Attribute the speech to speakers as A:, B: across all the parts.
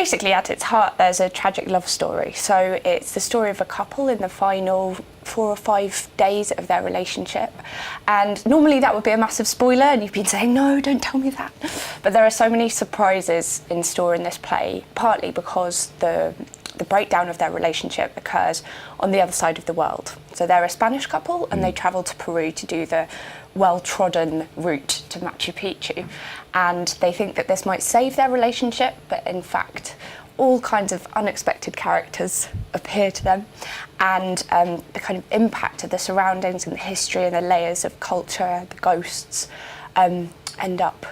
A: basically, at its heart, there's a tragic love story. So it's the story of a couple in the final 4 or 5 days of their relationship. And normally that would be a massive spoiler, and you've been saying, no, don't tell me that. But there are so many surprises in store in this play, partly because the breakdown of their relationship occurs on the other side of the world. So they're a Spanish couple, and they travel to Peru to do the well-trodden route to Machu Picchu. And they think that this might save their relationship, but in fact, all kinds of unexpected characters appear to them, and the kind of impact of the surroundings and the history and the layers of culture, the ghosts, end up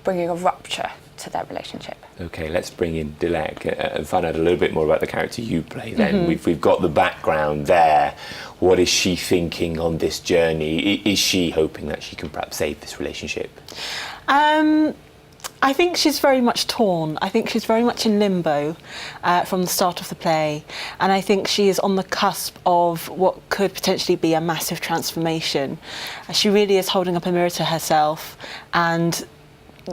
A: bringing a rupture to their relationship.
B: Okay, let's bring in Dilek and find out a little bit more about the character you play then. We've got the background there. What is she thinking on this journey? Is she hoping that she can perhaps save this relationship?
C: I think she's very much torn. I think she's very much in limbo from the start of the play. And I think she is on the cusp of what could potentially be a massive transformation. She really is holding up a mirror to herself and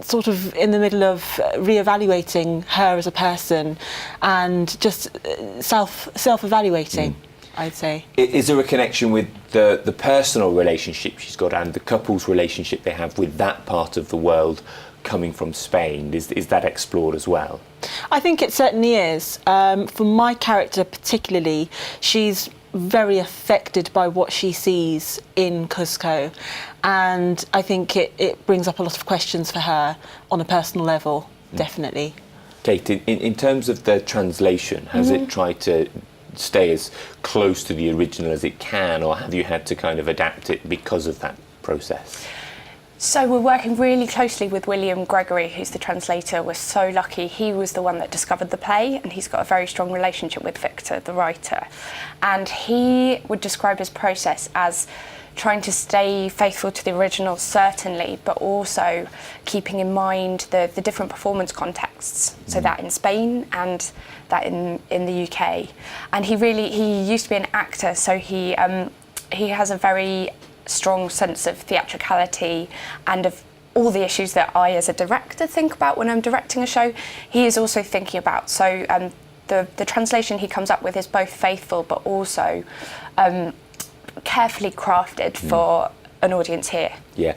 C: sort of in the middle of reevaluating her as a person and just self-evaluating, I'd say. Is
B: there a connection with the personal relationship she's got and the couple's relationship they have with that part of the world coming from Spain? Is that explored as well?
C: I think it certainly is. For my character particularly, she's very affected by what she sees in Cuzco, and I think it brings up a lot of questions for her on a personal level, definitely.
B: Kate, in terms of the translation, has it tried to stay as close to the original as it can, or have you had to kind of adapt it because of that process?
A: So we're working really closely with William Gregory, who's the translator. We're so lucky. He was the one that discovered the play, and he's got a very strong relationship with Victor, the writer. And he would describe his process as trying to stay faithful to the original, certainly, but also keeping in mind the different performance contexts. So that in Spain and that in the UK. And he used to be an actor, so he has a very strong sense of theatricality and of all the issues that I as a director think about when I'm directing a show, he is also thinking about. So the translation he comes up with is both faithful but also carefully crafted for an audience here.
B: Yeah,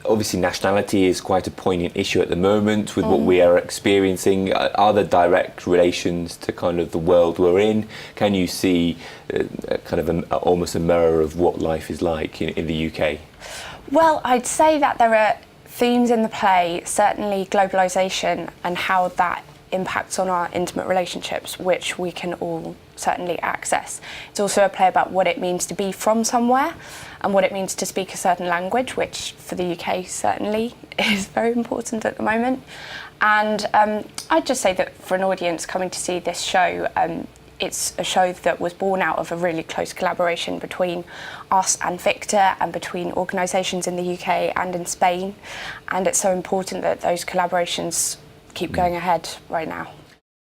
B: obviously nationality is quite a poignant issue at the moment with what we are experiencing. Are there direct relations to kind of the world we're in? Can you see kind of almost a mirror of what life is like in the UK?
A: Well, I'd say that there are themes in the play, certainly globalisation and how that impacts on our intimate relationships, which we can all certainly access. It's also a play about what it means to be from somewhere and what it means to speak a certain language, which for the UK certainly is very important at the moment. And I'd just say that for an audience coming to see this show, it's a show that was born out of a really close collaboration between us and Victor and between organisations in the UK and in Spain. And it's so important that those collaborations keep going ahead right now.